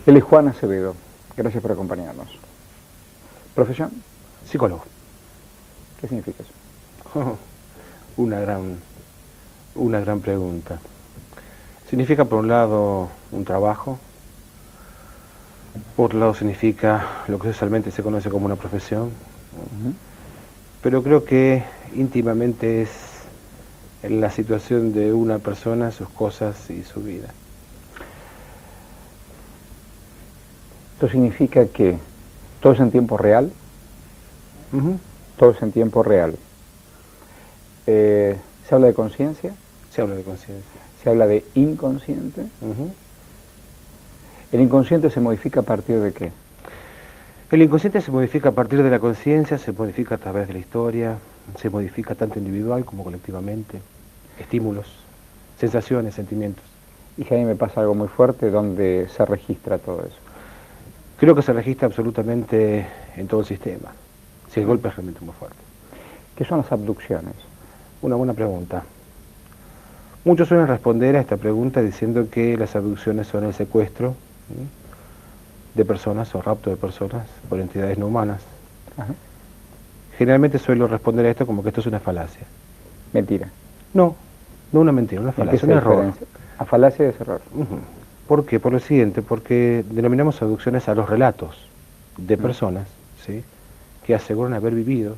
Él es Juan Acevedo. Gracias por acompañarnos. ¿Profesión? Psicólogo. ¿Qué significa eso? Oh, una gran pregunta. Significa, por un lado, un trabajo. Por otro lado, significa lo que socialmente se conoce como una profesión. Pero creo que íntimamente es la situación de una persona, sus cosas y su vida. Esto significa que todo es en tiempo real. Todo es en tiempo real. ¿Se habla de conciencia? Se habla de conciencia. ¿Se habla de inconsciente? ¿El inconsciente se modifica a partir de qué? El inconsciente se modifica a partir de la conciencia, se modifica a través de la historia, se modifica tanto individual como colectivamente, estímulos, sensaciones, sentimientos. Y que a mí me pasa algo muy fuerte donde se registra todo eso. Creo que se registra absolutamente en todo el sistema, si el golpe es realmente muy fuerte. ¿Qué son las abducciones? Una buena pregunta. Muchos suelen responder a esta pregunta diciendo que las abducciones son el secuestro de personas o rapto de personas por entidades no humanas. Generalmente suelo responder a esto como que esto es una falacia. Mentira. No una mentira, una falacia, un error. A falacia es error. ¿Por qué? Por lo siguiente, porque denominamos abducciones a los relatos de personas, ¿sí?, que aseguran haber vivido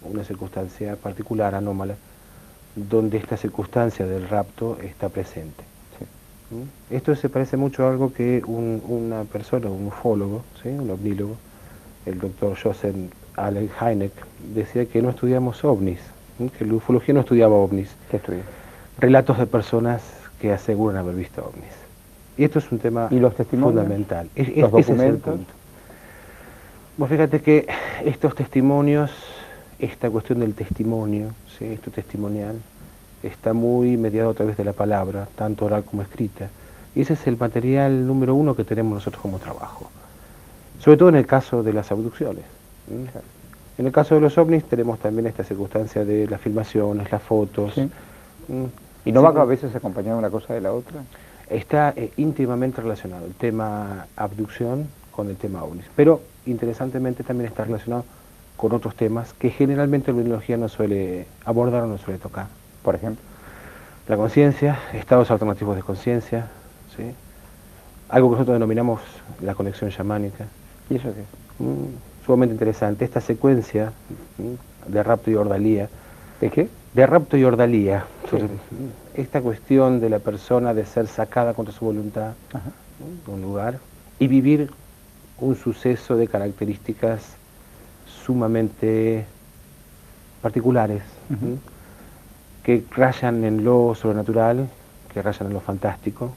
una circunstancia particular, anómala, donde esta circunstancia del rapto está presente. Esto se parece mucho a algo que una persona, un ufólogo, ¿sí?, un ovnílogo, el doctor Joseph Allen Hynek, decía que no estudiamos ovnis, que la ufología no estudiaba ovnis. ¿Qué estudia? Relatos de personas que aseguran haber visto ovnis. Y esto es un tema fundamental. ¿Los documentos? Ese es el punto. Vos fíjate que estos testimonios, esta cuestión del testimonio, ¿sí?, esto testimonial, está muy mediado a través de la palabra, tanto oral como escrita. Y ese es el material número uno que tenemos nosotros como trabajo. Sobre todo en el caso de las abducciones. En el caso de los ovnis tenemos también esta circunstancia de las filmaciones, las fotos. Sí. ¿Y no va a veces acompañado una cosa de la otra? Está íntimamente relacionado el tema abducción con el tema ovnis. Pero interesantemente también está relacionado con otros temas que generalmente la ufología no suele abordar o no suele tocar. Por ejemplo, la conciencia, estados alternativos de conciencia, ¿sí?, algo que nosotros denominamos la conexión chamánica. ¿Y eso qué? Sumamente interesante. Esta secuencia de rapto y ordalía. ¿De qué? De rapto y ordalía. Sí. Esta cuestión de la persona de ser sacada contra su voluntad de un lugar y vivir un suceso de características sumamente particulares, que rayan en lo sobrenatural, que rayan en lo fantástico.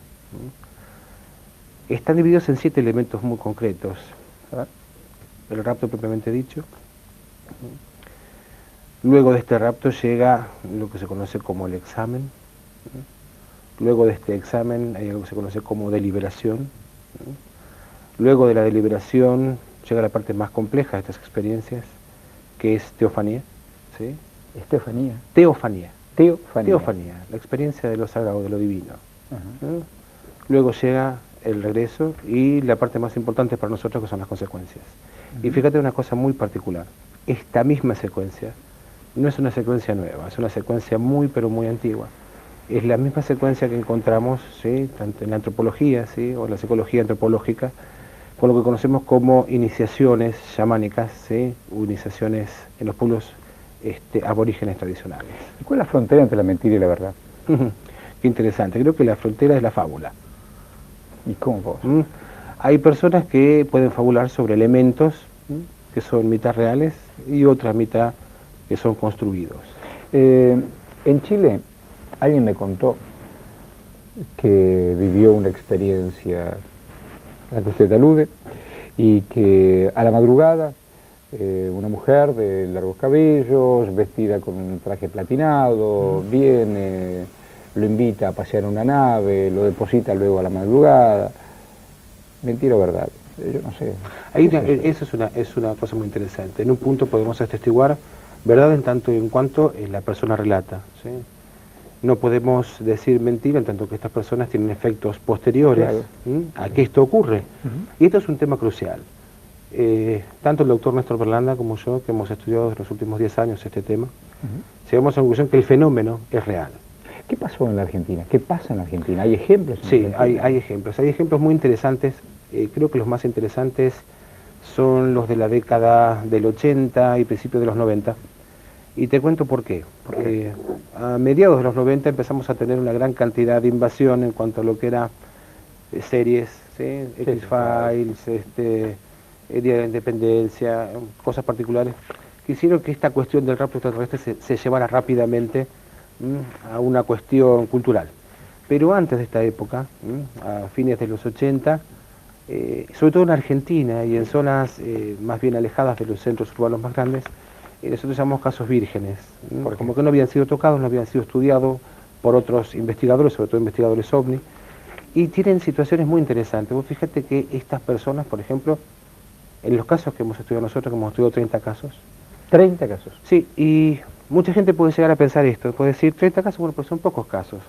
Están divididos en 7 elementos muy concretos. El rapto propiamente dicho. Luego de este rapto llega lo que se conoce como el examen. Luego de este examen hay algo que se conoce como deliberación. Luego de la deliberación llega la parte más compleja de estas experiencias, que es teofanía. ¿Sí? ¿Estefanía? Teofanía. Teofanía. La experiencia de lo sagrado, de lo divino. Luego llega el regreso y la parte más importante para nosotros, que son las consecuencias. Y fíjate una cosa muy particular. Esta misma secuencia no es una secuencia nueva, es una secuencia muy pero muy antigua. Es la misma secuencia que encontramos, ¿sí?, tanto en la antropología, ¿sí?, o en la psicología antropológica, con lo que conocemos como iniciaciones chamánicas, ¿sí?, o iniciaciones en los pueblos aborígenes tradicionales. ¿Y cuál es la frontera entre la mentira y la verdad? Qué interesante. Creo que la frontera es la fábula. ¿Y cómo vos? Hay personas que pueden fabular sobre elementos que son mitad reales y otra mitad que son construidos. En Chile, alguien me contó que vivió una experiencia a la que usted alude y que a la madrugada una mujer de largos cabellos, vestida con un traje platinado, viene, lo invita a pasear en una nave, lo deposita luego a la madrugada. ¿Mentira o verdad? Yo no sé. Eso es una cosa muy interesante. En un punto podemos atestiguar verdad en tanto y en cuanto la persona relata, ¿sí? no podemos decir mentira en tanto que estas personas tienen efectos posteriores a que esto ocurre. Y esto es un tema crucial. Tanto el doctor Néstor Berlanda como yo, que hemos estudiado en los últimos 10 años este tema, llegamos a la conclusión que el fenómeno es real. ¿Qué pasó en la Argentina? ¿Qué pasa en la Argentina? ¿Hay ejemplos? Sí, hay ejemplos. Hay ejemplos muy interesantes. Creo que los más interesantes son los de la década del 80 y principios de los 90. Y te cuento por qué. Porque a mediados de los 90 empezamos a tener una gran cantidad de invasión en cuanto a lo que era series, ¿sí? X-Files, Día de la Independencia, cosas particulares, que hicieron que esta cuestión del rapto extraterrestre se llevara rápidamente a una cuestión cultural. Pero antes de esta época, a fines de los 80, sobre todo en Argentina y en zonas más bien alejadas de los centros urbanos más grandes, nosotros llamamos casos vírgenes, como que no habían sido tocados, no habían sido estudiados por otros investigadores, sobre todo investigadores OVNI, y tienen situaciones muy interesantes. Vos fíjate que estas personas, por ejemplo, en los casos que hemos estudiado nosotros, que hemos estudiado 30 casos. 30 casos. Sí, y mucha gente puede llegar a pensar esto, puede decir 30 casos, bueno, pues son pocos casos.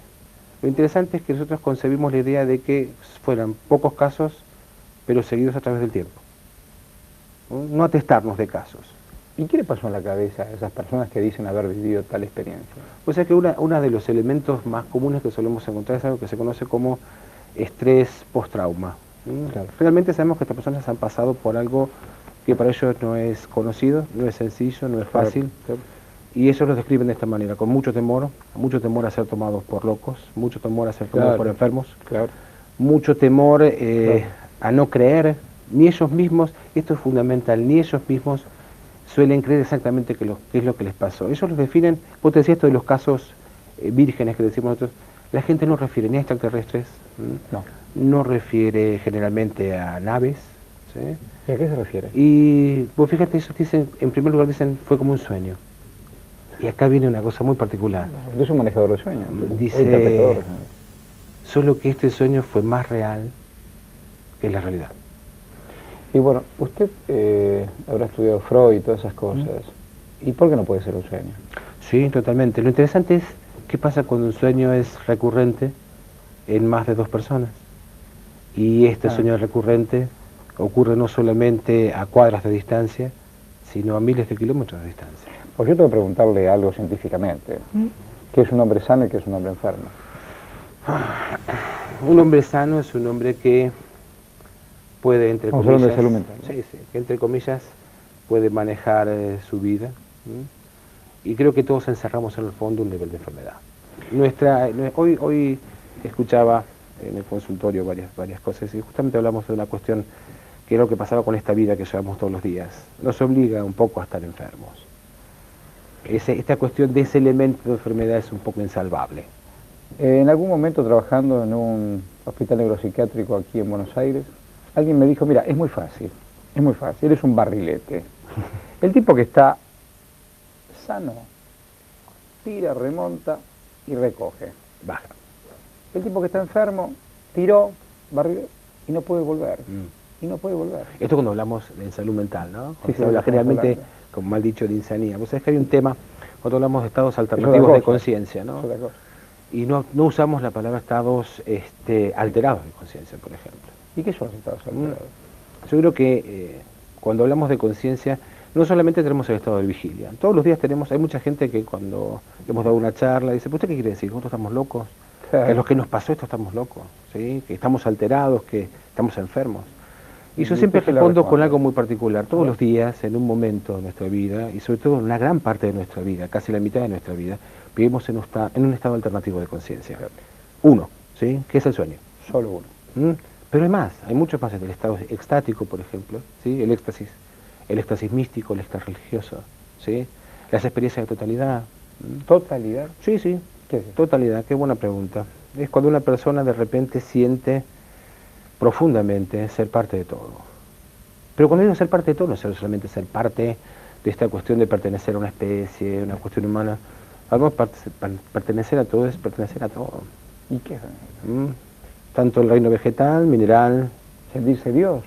Lo interesante es que nosotros concebimos la idea de que fueran pocos casos, pero seguidos a través del tiempo. No atestarnos de casos. ¿Y qué le pasó en la cabeza a esas personas que dicen haber vivido tal experiencia? O sea que uno de los elementos más comunes que solemos encontrar es algo que se conoce como estrés post-trauma. Claro. Realmente sabemos que estas personas han pasado por algo que para ellos no es conocido, no es sencillo, no es fácil. Claro. Y ellos lo describen de esta manera, con mucho temor a ser tomados por locos, mucho temor a ser tomados por enfermos, mucho temor a no creer, ni ellos mismos, esto es fundamental, ni ellos mismos suelen creer exactamente qué es lo que les pasó. Ellos los definen, vos te decías esto de los casos vírgenes que decimos nosotros, la gente no refiere ni a extraterrestres, no refiere generalmente a naves. ¿Sí? ¿Y a qué se refiere? Y vos fíjate, ellos dicen, en primer lugar dicen, fue como un sueño. Y acá viene una cosa muy particular. Yo soy un manejador de sueños. Dice, solo que este sueño fue más real que la realidad. Y bueno, usted habrá estudiado Freud y todas esas cosas. ¿Y por qué no puede ser un sueño? Sí, totalmente. Lo interesante es qué pasa cuando un sueño es recurrente en más de 2 personas. Y este sueño recurrente ocurre no solamente a cuadras de distancia, sino a miles de kilómetros de distancia. Por cierto, tengo que preguntarle algo científicamente. ¿Qué es un hombre sano y qué es un hombre enfermo? Un hombre sano es un hombre que puede, entre comillas, de salud mental, ¿no? Sí, que entre comillas puede manejar su vida. Y creo que todos encerramos en el fondo un nivel de enfermedad. Hoy escuchaba en el consultorio varias cosas y justamente hablamos de una cuestión que es lo que pasaba con esta vida que llevamos todos los días. Nos obliga un poco a estar enfermos. Esta cuestión de ese elemento de enfermedad es un poco insalvable. En algún momento trabajando en un hospital neuropsiquiátrico aquí en Buenos Aires, alguien me dijo, mira, es muy fácil, eres un barrilete. El tipo que está sano, tira, remonta y recoge, baja. El tipo que está enfermo, tiró, barrilete y no puede volver. Y no puede volver. Esto cuando hablamos de salud mental, ¿no? Sí, se habla generalmente, como mal dicho, de insanía. Vos sabés que hay un tema, cuando hablamos de estados alternativos de conciencia, ¿no? Y no usamos la palabra estados alterados de conciencia, por ejemplo. ¿Y qué son los estados alterados? Yo creo que cuando hablamos de conciencia, no solamente tenemos el estado de vigilia. Todos los días hay mucha gente que cuando hemos dado una charla, dice, ¿usted qué quiere decir? ¿Nosotros estamos locos? Claro. Que a los que nos pasó esto estamos locos, ¿sí? Que estamos alterados, que estamos enfermos. Y yo siempre respondo con algo muy particular. Todos los días, en un momento de nuestra vida, y sobre todo en una gran parte de nuestra vida, casi la mitad de nuestra vida, vivimos en un estado alternativo de conciencia. Uno, ¿sí? Que es el sueño. Solo uno. Pero hay más, hay muchos más. El estado extático, por ejemplo, ¿sí? El éxtasis místico, el éxtasis religioso, ¿sí? Las experiencias de totalidad. ¿Totalidad? Sí, sí. ¿Qué es eso? Totalidad, qué buena pregunta. Es cuando una persona de repente siente profundamente ser parte de todo. Pero cuando digo ser parte de todo, no es solamente ser parte de esta cuestión de pertenecer a una especie, una cuestión humana. Algo pertenecer a todo es pertenecer a todo. ¿Y qué es? Tanto el reino vegetal, mineral. ¿Sentirse Dios?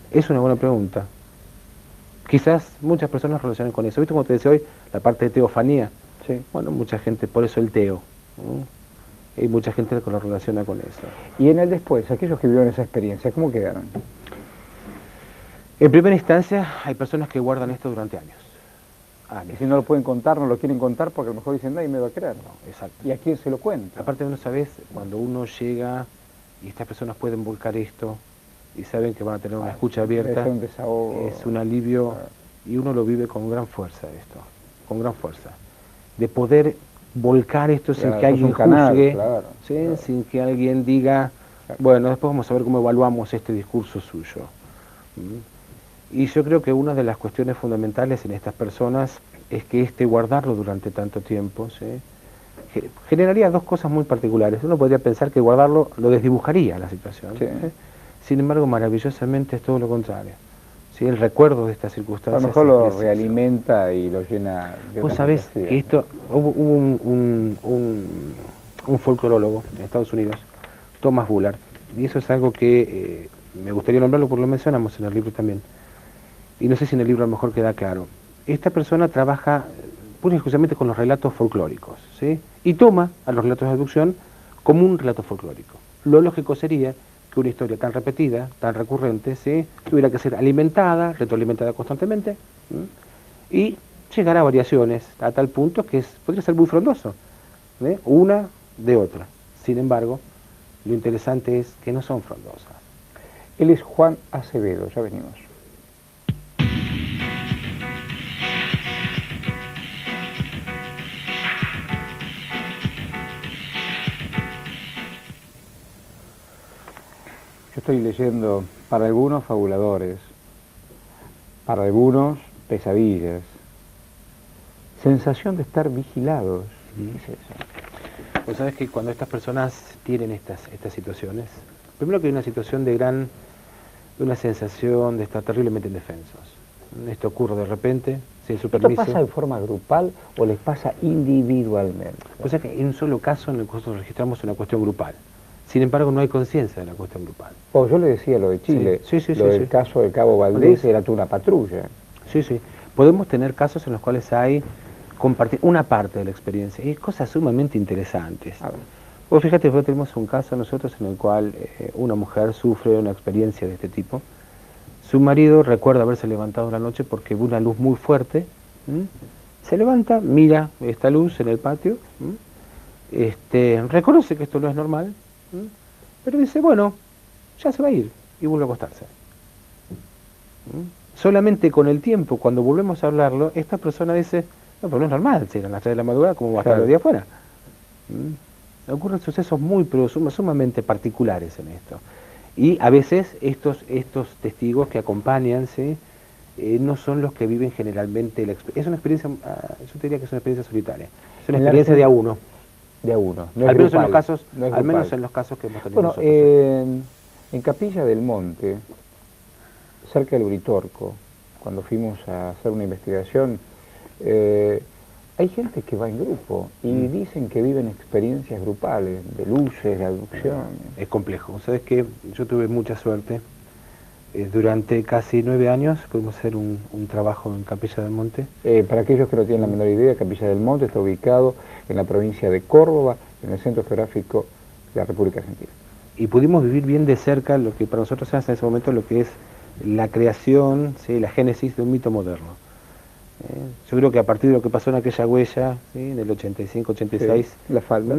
Es una buena pregunta. Quizás muchas personas relacionan con eso. ¿Viste como te decía hoy? La parte de teofanía. Sí. Bueno, mucha gente, por eso el teo. Hay mucha gente que lo relaciona con eso. Y en el después, aquellos que vivieron esa experiencia, ¿cómo quedaron? En primera instancia, hay personas que guardan esto durante años. Y si no lo pueden contar, no lo quieren contar porque a lo mejor dicen, nadie me va a creer. No, exacto. ¿Y a quién se lo cuenta? Aparte, uno sabe, cuando uno llega y estas personas pueden volcar esto y saben que van a tener una escucha abierta, es un desahogo. Es un alivio y uno lo vive con gran fuerza esto, con gran fuerza. De poder volcar esto sin que alguien juzgue, ¿sí? Claro. Sin que alguien diga, bueno, después vamos a ver cómo evaluamos este discurso suyo. Y yo creo que una de las cuestiones fundamentales en estas personas es que guardarlo durante tanto tiempo, ¿sí? Generaría dos cosas muy particulares. Uno podría pensar que guardarlo lo desdibujaría la situación. Sí. Sin embargo, maravillosamente es todo lo contrario. ¿Sí? El recuerdo de estas circunstancias. A lo mejor lo realimenta y lo llena de... Vos sabés que esto, hubo un folclorólogo en Estados Unidos, Thomas Bullard, y eso es algo que me gustaría nombrarlo porque lo mencionamos en el libro también. Y no sé si en el libro a lo mejor queda claro. Esta persona trabaja pura y exclusivamente con los relatos folclóricos, ¿sí? Y toma a los relatos de abducción como un relato folclórico. Lo lógico sería que una historia tan repetida, tan recurrente, ¿sí? Tuviera que ser alimentada, retroalimentada constantemente, y llegar a variaciones a tal punto que podría ser muy frondoso, una de otra. Sin embargo, lo interesante es que no son frondosas. Él es Juan Acevedo, ya venimos. Estoy leyendo, para algunos fabuladores, para algunos pesadillas, sensación de estar vigilados. ¿Qué es eso? Pues sabes que cuando estas personas tienen estas situaciones, primero que hay una situación de una sensación de estar terriblemente indefensos. Esto ocurre de repente, sin su permiso. ¿Esto pasa de forma grupal o les pasa individualmente? Pues es que en un solo caso en el que nosotros registramos una cuestión grupal. Sin embargo, no hay conciencia de la cuestión grupal. Yo le decía lo de Chile, lo del caso del Cabo Valdés era toda una patrulla. Sí, sí. Podemos tener casos en los cuales hay compartir una parte de la experiencia y cosas sumamente interesantes. Vos fíjate, tenemos un caso nosotros en el cual una mujer sufre una experiencia de este tipo. Su marido recuerda haberse levantado una noche porque vio una luz muy fuerte. Se levanta, mira esta luz en el patio, reconoce que esto no es normal, pero dice, bueno, ya se va a ir, y vuelve a acostarse. Solamente con el tiempo, cuando volvemos a hablarlo, esta persona dice, no, pero no es normal, si eran las 3 de la madrugada, ¿cómo va a estar los días afuera? Ocurren sucesos pero sumamente particulares en esto. Y a veces estos testigos que acompañan, ¿sí? No son los que viven generalmente es una experiencia, yo te diría que es una experiencia solitaria, es una experiencia de a uno. De a uno. No al menos en los casos, al menos en los casos que hemos tenido nosotros. En Capilla del Monte, cerca del Uritorco, cuando fuimos a hacer una investigación, hay gente que va en grupo y dicen que viven experiencias grupales, de luces, de abducción. Es complejo. ¿Sabes qué? Yo tuve mucha suerte. Durante casi 9 años pudimos hacer un trabajo en Capilla del Monte. Para aquellos que no tienen la menor idea, Capilla del Monte está ubicado en la provincia de Córdoba, en el centro geográfico de la República Argentina. Y pudimos vivir bien de cerca lo que para nosotros es en ese momento lo que es la creación, ¿sí? La génesis de un mito moderno. Yo creo que a partir de lo que pasó en aquella huella, ¿sí? En el 85-86, sí, la falda.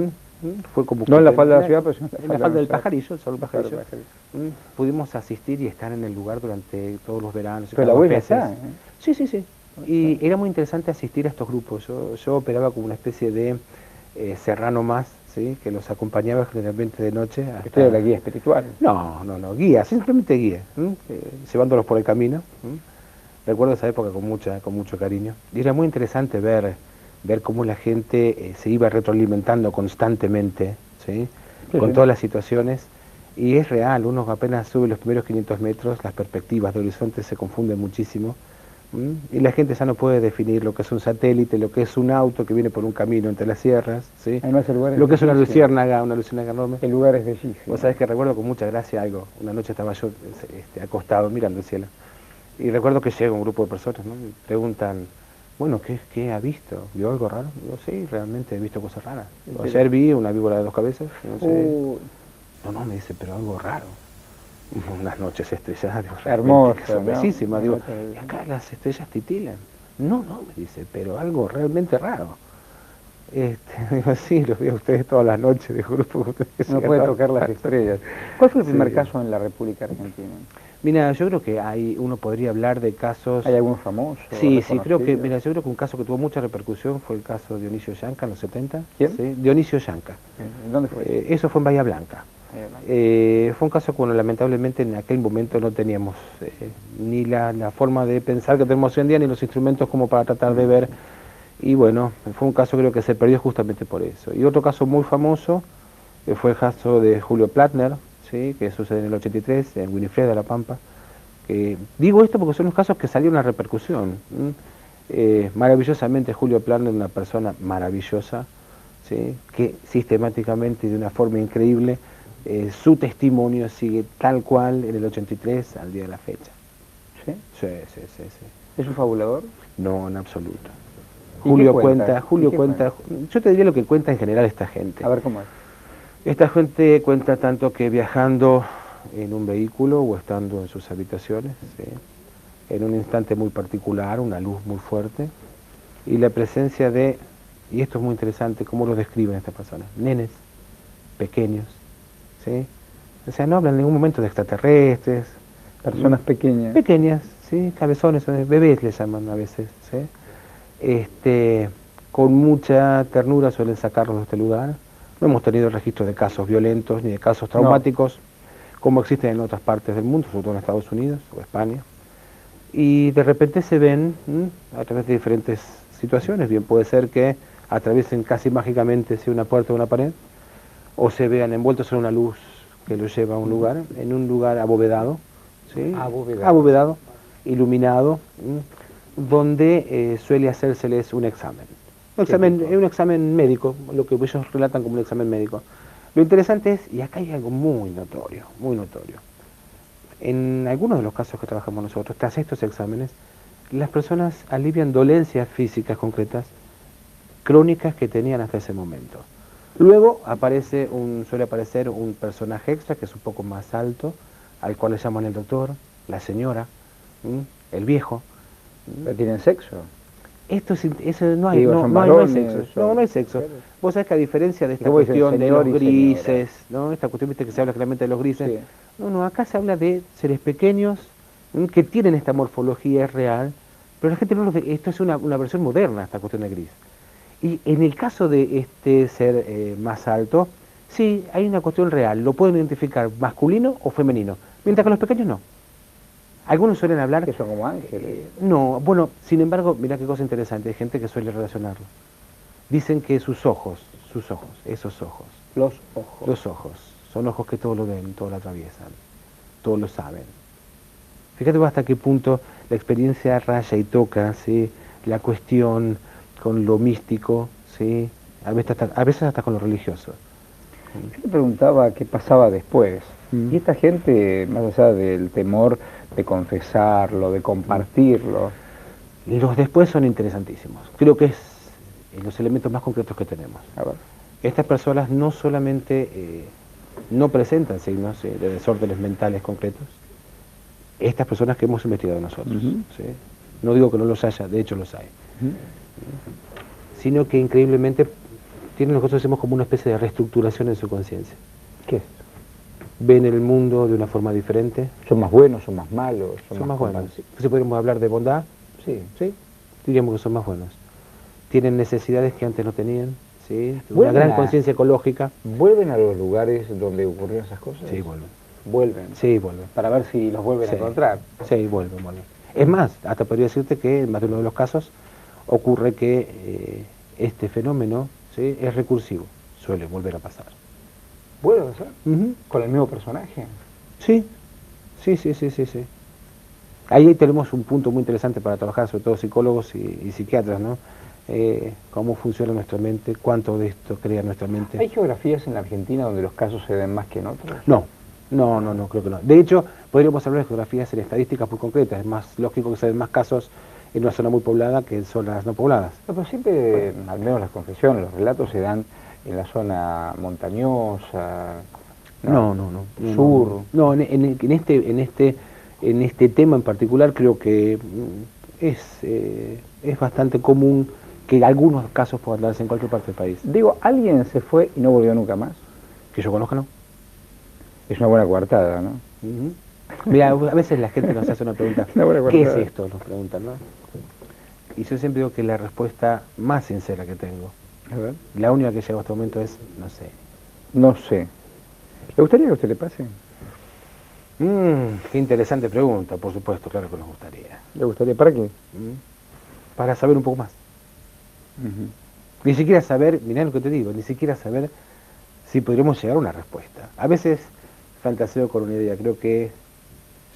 Fue como no en la falda de la ciudad, pero en la falda del Pajarillo, el Salón Pajarillo. Pudimos asistir y estar en el lugar durante todos los veranos. Pero la huella está, Sí, sí, sí. Y era muy interesante asistir a estos grupos. Yo operaba como una especie de serrano más, ¿sí? Que los acompañaba generalmente de noche. ¿Usted era la guía espiritual? No, guía, simplemente guía, llevándolos por el camino. Recuerdo esa época con mucho cariño. Y era muy interesante ver cómo la gente se iba retroalimentando constantemente, ¿sí? Con todas las situaciones. Y es real, uno apenas sube los primeros 500 metros, las perspectivas de horizonte se confunden muchísimo. Y la gente ya no puede definir lo que es un satélite, lo que es un auto que viene por un camino entre las sierras, ¿sí? Además, el lugar es lo que es una luciérnaga enorme. El lugar es bellísimo. Vos sabés que recuerdo con mucha gracia algo. Una noche estaba yo acostado mirando el cielo. Y recuerdo que llega un grupo de personas, ¿no? Y preguntan, bueno, ¿qué ha visto? ¿Vio algo raro? Digo, sí, realmente he visto cosas raras. Ayer vi una víbora de 2 cabezas, no sé. No, me dice, pero algo raro. Unas noches estrelladas, digo, hermoso, sorpresísimas, ¿no? digo, y acá las estrellas titilan. No, me dice, pero algo realmente raro. Digo, sí, los veo a ustedes todas las noches, de grupo. No puede tocar las estrellas. ¿Cuál fue el primer caso en la República Argentina? Mira, yo creo que uno podría hablar de casos... ¿Hay algún famoso? Sí, creo que, mira, yo creo que un caso que tuvo mucha repercusión fue el caso de Dionisio Yanca en los 70. ¿Quién? ¿Sí? Dionisio Yanca. ¿Dónde fue? Eso fue en Bahía Blanca. Fue un caso que, bueno, lamentablemente en aquel momento no teníamos ni la forma de pensar que tenemos hoy en día, ni los instrumentos como para tratar de ver. Y bueno, fue un caso creo que se perdió justamente por eso. Y otro caso muy famoso fue el caso de Julio Plattner, ¿sí? Que sucede en el 83, en Winifred de La Pampa. Digo esto porque son los casos que salieron a repercusión. Maravillosamente Julio Plattner, una persona maravillosa, ¿sí? Que sistemáticamente y de una forma increíble su testimonio sigue tal cual en el 83 al día de la fecha. ¿Sí? Sí. ¿Es un fabulador? No, en absoluto. Julio cuenta, cuenta. yo te diría lo que cuenta en general esta gente. A ver cómo es. Esta gente cuenta tanto que viajando en un vehículo o estando en sus habitaciones, ¿sí? En un instante muy particular, una luz muy fuerte, y la presencia de, y esto es muy interesante, cómo lo describen estas personas, nenes, pequeños, ¿sí? O sea, no hablan en ningún momento de extraterrestres. Personas pequeñas. Pequeñas, ¿sí? Cabezones, bebés les llaman a veces, ¿sí? Con mucha ternura suelen sacarlos de este lugar. No hemos tenido registro de casos violentos ni de casos traumáticos, como existen en otras partes del mundo, sobre todo en Estados Unidos o España. Y de repente se ven a través de diferentes situaciones. Bien puede ser que atraviesen casi mágicamente una puerta o una pared, o se vean envueltos en una luz que los lleva a un lugar, en un lugar abovedado, ¿sí? Abovedado, iluminado, donde suele hacérseles un examen. Un examen médico, lo que ellos relatan como un examen médico. Lo interesante es, y acá hay algo muy notorio, en algunos de los casos que trabajamos nosotros, tras estos exámenes, las personas alivian dolencias físicas concretas, crónicas que tenían hasta ese momento. Luego suele aparecer un personaje extra que es un poco más alto, al cual le llaman el doctor, la señora, el viejo. ¿Pero tienen sexo? No hay sexo. No hay sexo. Vos sabés que a diferencia de esta cuestión de los grises, ¿no? Esta cuestión, viste, que se habla claramente de los grises. Sí. No, acá se habla de seres pequeños que tienen esta morfología, es real, pero la gente no lo ve. Esto es una versión moderna, esta cuestión de gris. Y en el caso de este ser más alto, sí, hay una cuestión real. Lo pueden identificar masculino o femenino, mientras que los pequeños no. Algunos suelen hablar... ¿Que son como ángeles? No, bueno, sin embargo, mirá qué cosa interesante, hay gente que suele relacionarlo. Dicen que esos ojos, Los ojos, son ojos que todo lo ven, todo lo atraviesan, todo lo saben. Fíjate hasta qué punto la experiencia raya y toca, ¿sí? La cuestión con lo místico, ¿sí? A veces hasta con lo religioso. Yo te preguntaba qué pasaba después. Y esta gente, más allá del temor de confesarlo, de compartirlo... Los después son interesantísimos. Creo que es los elementos más concretos que tenemos. A ver. Estas personas no solamente no presentan signos de desórdenes mentales concretos, estas personas que hemos investigado nosotros, ¿sí? No digo que no los haya, de hecho los hay, sino que increíblemente tienen lo que nosotros hacemos como una especie de reestructuración en su conciencia. ¿Qué es? Ven el mundo de una forma diferente. ¿Son más buenos, son más malos? Son más buenos. Si podríamos hablar de bondad, sí, diríamos que son más buenos. Tienen necesidades que antes no tenían, ¿sí? Una gran conciencia ecológica. ¿Vuelven a los lugares donde ocurrieron esas cosas? Sí, vuelven. ¿Vuelven? Sí, vuelven. Para ver si los vuelven a encontrar. Sí, vuelven. Es más, hasta podría decirte que en más de uno de los casos ocurre que este fenómeno, ¿sí? Es recursivo, suele volver a pasar. ¿Vuelve a pasar? ¿Con el mismo personaje? Sí. Ahí tenemos un punto muy interesante para trabajar, sobre todo psicólogos y psiquiatras, ¿no? Cómo funciona nuestra mente, cuánto de esto crea nuestra mente. ¿Hay geografías en la Argentina donde los casos se den más que en otros? No, creo que no. De hecho, podríamos hablar de geografías en estadísticas muy concretas. Es más lógico que se den más casos en una zona muy poblada que en zonas no pobladas. No, pero siempre, al menos las confesiones, los relatos se dan en la zona montañosa, No, sur. No, en este tema en particular creo que es bastante común que algunos casos puedan darse en cualquier parte del país. Digo, ¿alguien se fue y no volvió nunca más? Que yo conozca, ¿no? Es una buena coartada, ¿no? Ujú. Mira, a veces la gente nos hace una pregunta, Una buena ¿qué es coartada. esto? Nos preguntan, ¿no? Y yo siempre digo que la respuesta más sincera que tengo, A ver. la única que llega hasta el momento es, no sé. No sé. ¿Le gustaría que a usted le pase? Qué interesante pregunta, por supuesto, claro que nos gustaría. ¿Le gustaría? ¿Para qué? Para saber un poco más. Ujú. Ni siquiera saber, mirá lo que te digo, ni siquiera saber si podríamos llegar a una respuesta. A veces fantaseo con una idea, creo que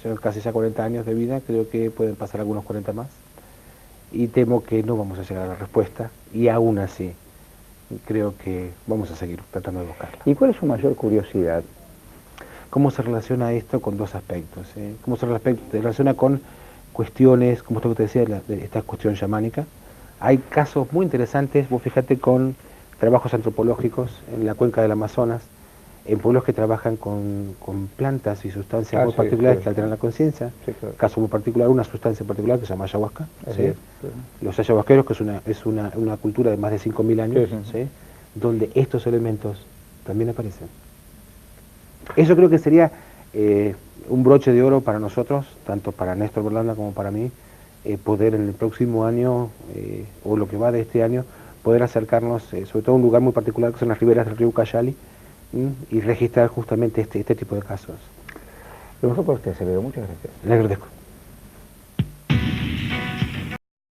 yo casi ya 40 años de vida, creo que pueden pasar algunos 40 más, y temo que no vamos a llegar a la respuesta, y aún así creo que vamos a seguir tratando de buscarla. ¿Y cuál es su mayor curiosidad? ¿Cómo se relaciona esto con dos aspectos? ¿Cómo se relaciona con cuestiones, como esto que te decía, de esta cuestión chamánica? Hay casos muy interesantes, vos fíjate, con trabajos antropológicos en la cuenca del Amazonas, en pueblos que trabajan con plantas y sustancias muy Sí, particulares sí, que alteran la conciencia. Sí, claro. Caso muy particular, una sustancia particular que se llama ayahuasca. Así ¿sí? es, sí. Los ayahuasqueros, que es una cultura de más de 5.000 años, Sí, sí. ¿sí? Donde estos elementos también aparecen. Eso creo que sería un broche de oro para nosotros, tanto para Néstor Berlanda como para mí, poder en el próximo año, o lo que va de este año, poder acercarnos, sobre todo a un lugar muy particular que son las riberas del río Ucayali, y registrar justamente este tipo de casos. Lo mejor para usted, Acevedo. Muchas gracias. Le agradezco.